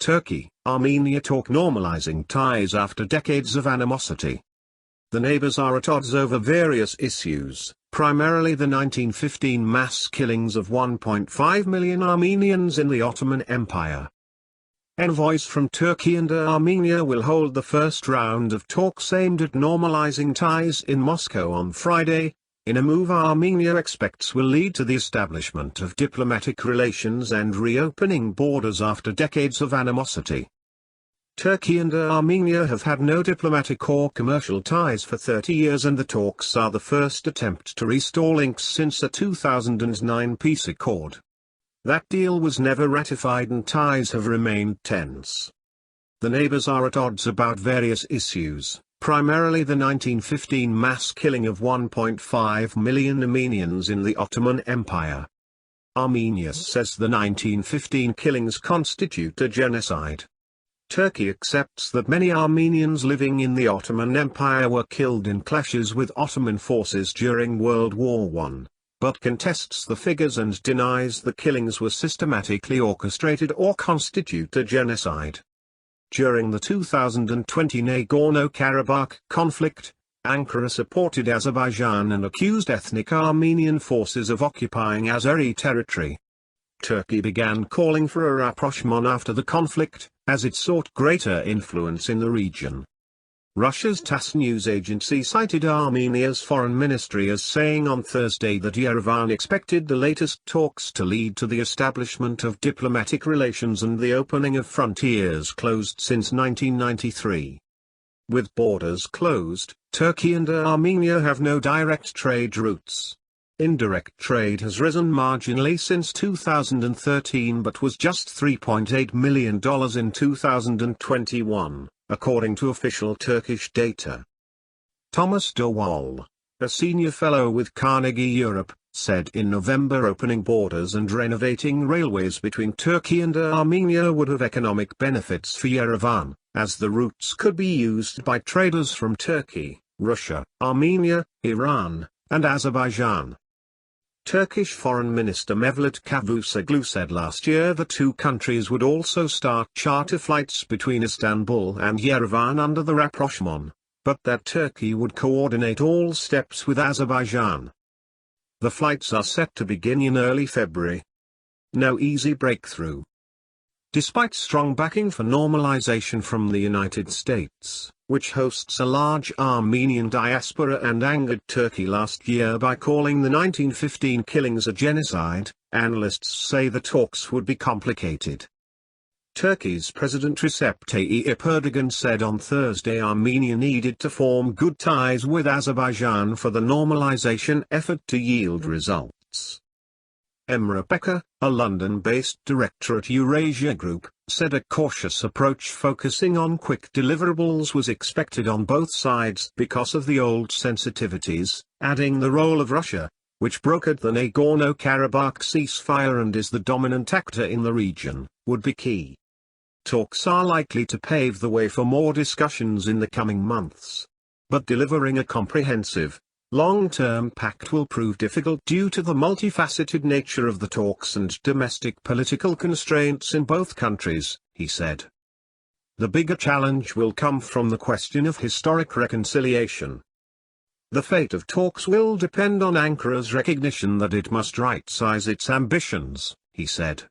Turkey, Armenia talk normalizing ties after decades of animosity. The neighbors are at odds over various issues, primarily the 1915 mass killings of 1.5 million Armenians in the Ottoman Empire. Envoys from Turkey and Armenia will hold the first round of talks aimed at normalizing ties in Moscow on Friday, in a move Armenia expects will lead to the establishment of diplomatic relations and reopening borders after decades of animosity. Turkey and Armenia have had no diplomatic or commercial ties for 30 years, and the talks are the first attempt to restore links since a 2009 peace accord. That deal was never ratified and ties have remained tense. The neighbors are at odds about various issues, primarily the 1915 mass killing of 1.5 million Armenians in the Ottoman Empire. Armenia says the 1915 killings constitute a genocide. Turkey accepts that many Armenians living in the Ottoman Empire were killed in clashes with Ottoman forces during World War I, but contests the figures and denies the killings were systematically orchestrated or constitute a genocide. During the 2020 Nagorno-Karabakh conflict, Ankara supported Azerbaijan and accused ethnic Armenian forces of occupying Azeri territory. Turkey began calling for a rapprochement after the conflict, as it sought greater influence in the region. Russia's TASS news agency cited Armenia's foreign ministry as saying on Thursday that Yerevan expected the latest talks to lead to the establishment of diplomatic relations and the opening of frontiers closed since 1993. With borders closed, Turkey and Armenia have no direct trade routes. Indirect trade has risen marginally since 2013 but was just $3.8 million in 2021, according to official Turkish data. Thomas de Waal, a senior fellow with Carnegie Europe, said in November opening borders and renovating railways between Turkey and Armenia would have economic benefits for Yerevan, as the routes could be used by traders from Turkey, Russia, Armenia, Iran, and Azerbaijan. Turkish Foreign Minister Mevlut Cavusoglu said last year the two countries would also start charter flights between Istanbul and Yerevan under the rapprochement, but that Turkey would coordinate all steps with Azerbaijan. The flights are set to begin in early February. No easy breakthrough. Despite strong backing for normalization from the United States, which hosts a large Armenian diaspora and angered Turkey last year by calling the 1915 killings a genocide, analysts say the talks would be complicated. Turkey's President Recep Tayyip Erdogan said on Thursday Armenia needed to form good ties with Azerbaijan for the normalization effort to yield results. Emre Becker, a London-based director at Eurasia Group, said a cautious approach focusing on quick deliverables was expected on both sides because of the old sensitivities, adding the role of Russia, which brokered the Nagorno-Karabakh ceasefire and is the dominant actor in the region, would be key. Talks are likely to pave the way for more discussions in the coming months. But delivering a comprehensive, long-term pact will prove difficult due to the multifaceted nature of the talks and domestic political constraints in both countries, he said. The bigger challenge will come from the question of historic reconciliation. The fate of talks will depend on Ankara's recognition that it must right-size its ambitions, he said.